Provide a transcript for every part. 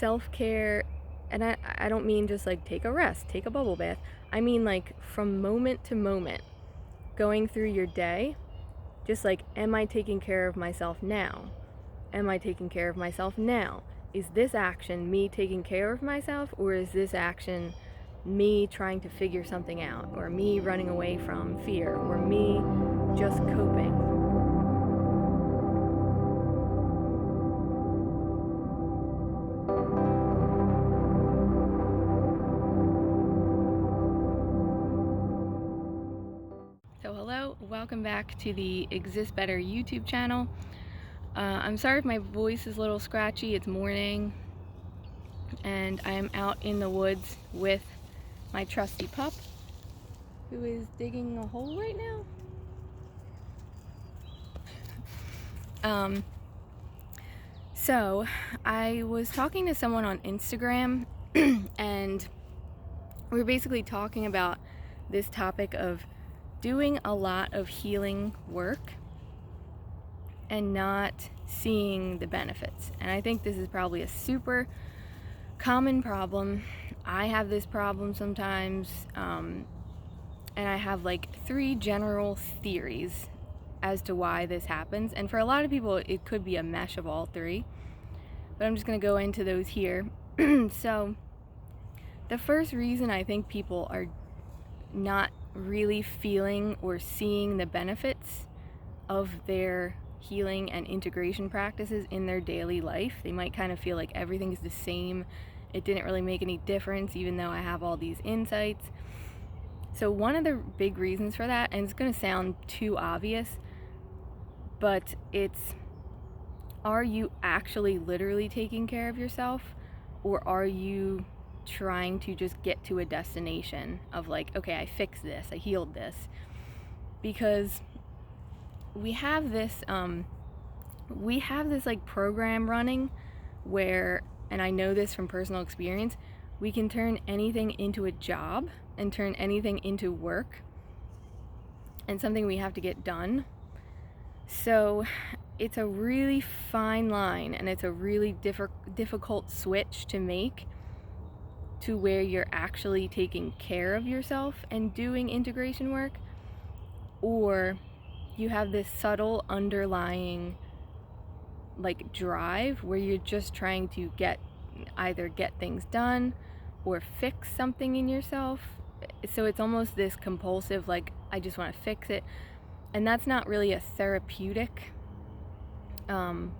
self-care, and I don't mean just like take a rest, take a bubble bath. I mean like from moment to moment, going through your day, just like, am I taking care of myself now? Am I taking care of myself now? Is this action me taking care of myself, or is this action me trying to figure something out, or me running away from fear, or me just coping? So hello, welcome back to the Exist Better YouTube channel. I'm sorry if my voice is a little scratchy. It's morning and I am out in the woods with my trusty pup, who is digging a hole right now. So I was talking to someone on Instagram and we were basically talking about this topic of doing a lot of healing work and not seeing the benefits. And I think this is probably a super common problem. I have this problem sometimes, and I have like 3 general theories as to why this happens. And for a lot of people, it could be a mesh of all 3, but I'm just gonna go into those here. So the first reason I think people are not really feeling or seeing the benefits of their healing and integration practices in their daily life, they might kind of feel like everything is the same. It didn't really make any difference even though I have all these insights. So one of the big reasons for that, and it's going to sound too obvious, but it's, are you actually literally taking care of yourself, or are you trying to just get to a destination of like, okay, I fixed this, I healed this? Because we have this like program running where, and I know this from personal experience, we can turn anything into a job and turn anything into work and something we have to get done. So it's a really fine line, and it's a really difficult switch to make to where you're actually taking care of yourself and doing integration work, or you have this subtle underlying like drive where you're just trying to either get things done or fix something in yourself. So it's almost this compulsive, like, I just want to fix it. And that's not really a therapeutic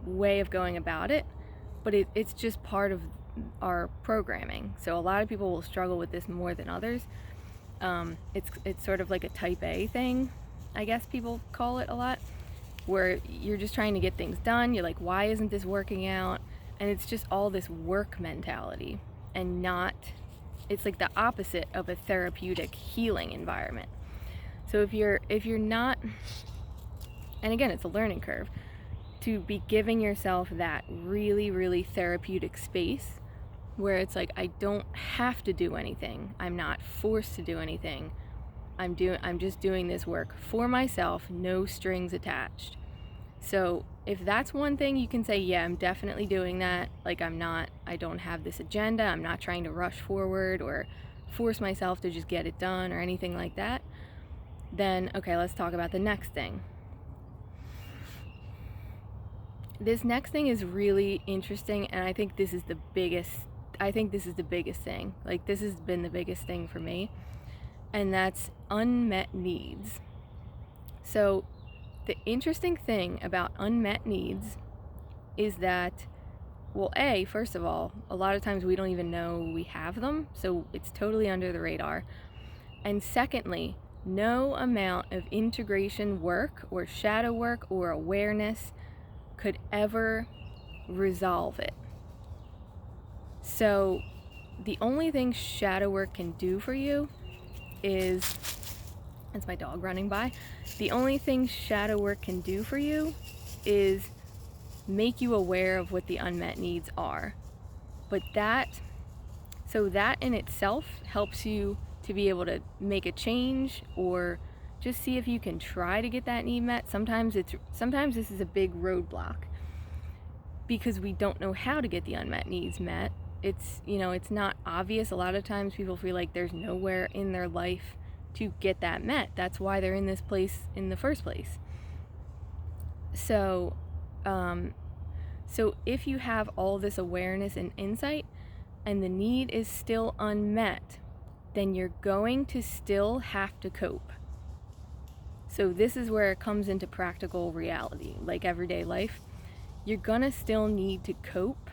way of going about it, but it's just part of our programming. So a lot of people will struggle with this more than others. It's sort of like a type A thing, I guess people call it a lot, where you're just trying to get things done. You're like, why isn't this working out? And it's just all this work mentality, and it's like the opposite of a therapeutic healing environment. So if you're not, and again, it's a learning curve, to be giving yourself that really, really therapeutic space where it's like, I don't have to do anything. I'm not forced to do anything. I'm just doing this work for myself, no strings attached. So if that's one thing you can say, yeah, I'm definitely doing that. Like, I don't have this agenda. I'm not trying to rush forward or force myself to just get it done or anything like that. Then, okay, let's talk about the next thing. This next thing is really interesting, and I think this is the biggest thing. Like, this has been the biggest thing for me, and that's unmet needs. So the interesting thing about unmet needs is that, well, first of all, a lot of times we don't even know we have them, so it's totally under the radar. And secondly, no amount of integration work or shadow work or awareness could ever resolve it. So the only thing shadow work can do for you is, that's my dog running by, the only thing shadow work can do for you is make you aware of what the unmet needs are. But that in itself helps you to be able to make a change or just see if you can try to get that need met. Sometimes this is a big roadblock because we don't know how to get the unmet needs met, it's, you know, it's not obvious. A lot of times people feel like there's nowhere in their life to get that met. That's why they're in this place in the first place. So if you have all this awareness and insight and the need is still unmet, then you're going to still have to cope. So this is where it comes into practical reality, like everyday life. You're gonna still need to cope.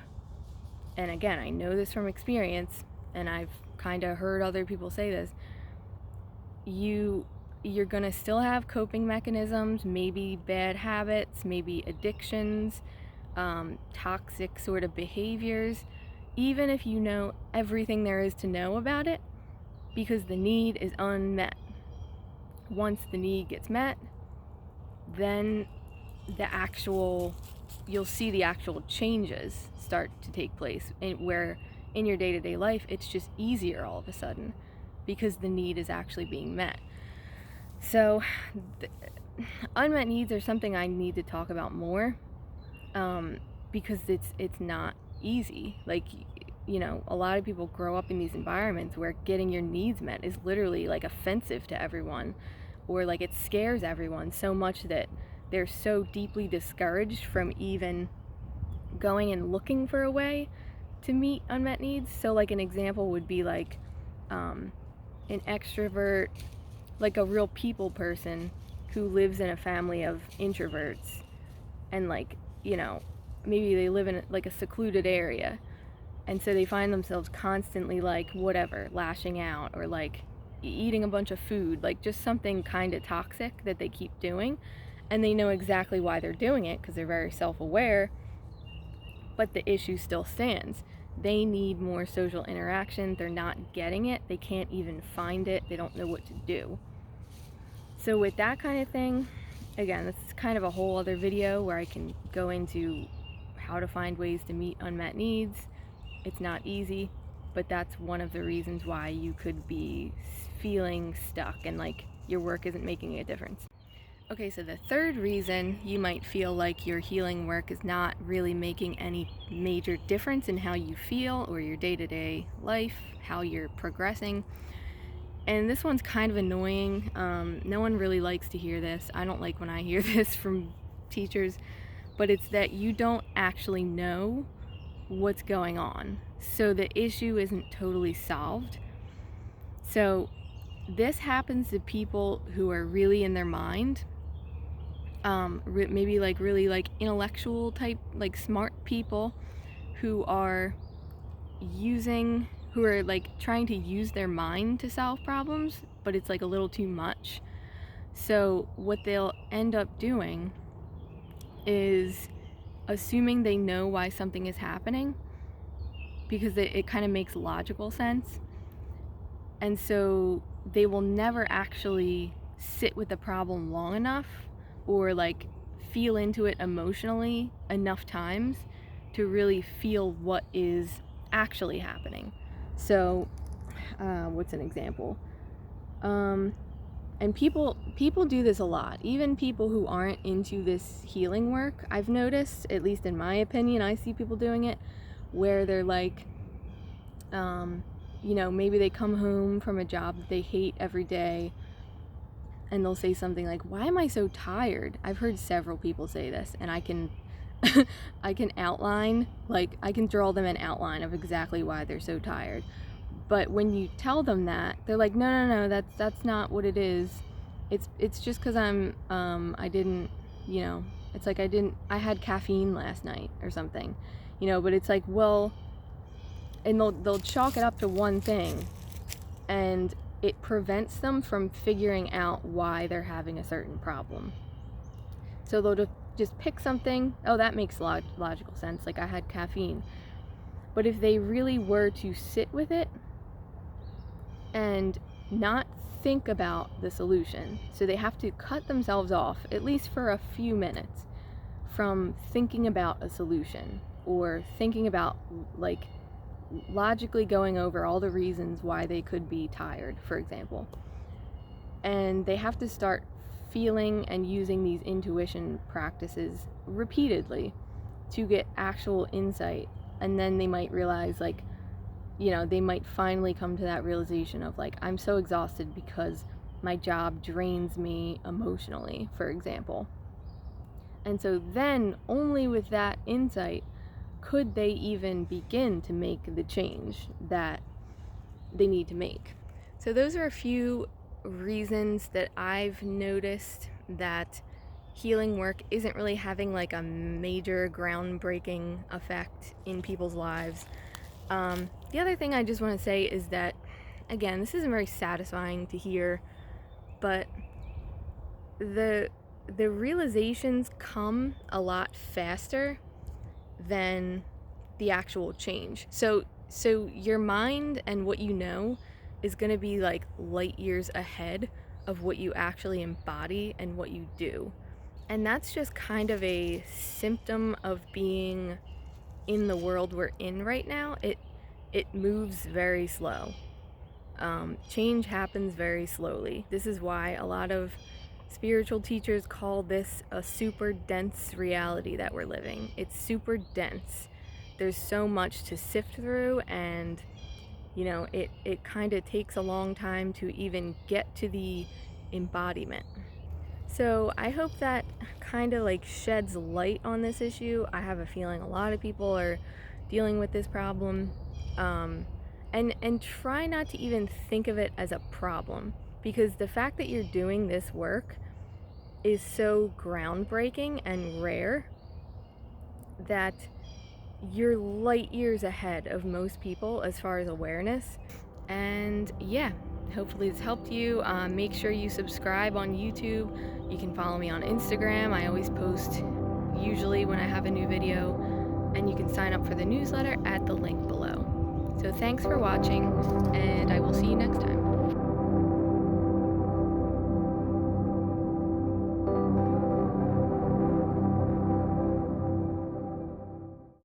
And again, I know this from experience, and I've kind of heard other people say this. You're gonna still have coping mechanisms, maybe bad habits, maybe addictions, toxic sort of behaviors, even if you know everything there is to know about it, because the need is unmet. Once the need gets met, then you'll see the actual changes start to take place, where in your day-to-day life it's just easier all of a sudden because the need is actually being met. So unmet needs are something I need to talk about more, because it's not easy. Like, you know, a lot of people grow up in these environments where getting your needs met is literally like offensive to everyone, or like it scares everyone so much that they're so deeply discouraged from even going and looking for a way to meet unmet needs. So like an example would be like an extrovert, like a real people person who lives in a family of introverts, and like, you know, maybe they live in like a secluded area, and so they find themselves constantly like whatever, lashing out, or like eating a bunch of food, like just something kind of toxic that they keep doing, and they know exactly why they're doing it because they're very self-aware, but the issue still stands. They need more social interaction. They're not getting it. They can't even find it. They don't know what to do. So with that kind of thing, again, this is kind of a whole other video where I can go into how to find ways to meet unmet needs. It's not easy, but that's one of the reasons why you could be feeling stuck and like your work isn't making a difference. Okay, so the third reason you might feel like your healing work is not really making any major difference in how you feel or your day-to-day life, how you're progressing. And this one's kind of annoying. No one really likes to hear this. I don't like when I hear this from teachers, but it's that you don't actually know what's going on. So the issue isn't totally solved. So this happens to people who are really in their mind, maybe like really like intellectual type, like smart people who are like trying to use their mind to solve problems, but it's like a little too much. So what they'll end up doing is assuming they know why something is happening because it kind of makes logical sense. And so they will never actually sit with the problem long enough or like feel into it emotionally enough times to really feel what is actually happening. So what's an example? And people do this a lot, even people who aren't into this healing work. I've noticed, at least in my opinion, I see people doing it where they're like, you know, maybe they come home from a job that they hate every day, and they'll say something like, why am I so tired? I've heard several people say this, and I can I can outline, like I can draw them an outline of exactly why they're so tired. But when you tell them that, they're like, no, that's not what it is. It's just because I didn't, you know, it's like I had caffeine last night or something, you know. But it's like, well, and they'll chalk it up to one thing, and it prevents them from figuring out why they're having a certain problem. So they'll just pick something, oh, that makes logical sense, like I had caffeine. But if they really were to sit with it and not think about the solution, so they have to cut themselves off, at least for a few minutes, from thinking about a solution or thinking about, like, logically going over all the reasons why they could be tired, for example. And they have to start feeling and using these intuition practices repeatedly to get actual insight. And then they might realize, like, you know, they might finally come to that realization of like, I'm so exhausted because my job drains me emotionally, for example. And so then only with that insight could they even begin to make the change that they need to make. So those are a few reasons that I've noticed that healing work isn't really having like a major groundbreaking effect in people's lives. The other thing I just want to say is that, again, this isn't very satisfying to hear, but the realizations come a lot faster than the actual change. So your mind and what you know is going to be like light years ahead of what you actually embody and what you do. And that's just kind of a symptom of being in the world we're in right now. It moves very slow. Change happens very slowly. This is why a lot of spiritual teachers call this a super dense reality that we're living. It's super dense. There's so much to sift through, and you know, it kind of takes a long time to even get to the embodiment. So I hope that kind of like sheds light on this issue. I have a feeling a lot of people are dealing with this problem. And try not to even think of it as a problem, because the fact that you're doing this work is so groundbreaking and rare that you're light years ahead of most people as far as awareness. And yeah, hopefully this helped you. Make sure you subscribe on YouTube. You can follow me on Instagram. I always post usually when I have a new video, and you can sign up for the newsletter at the link below. So thanks for watching, and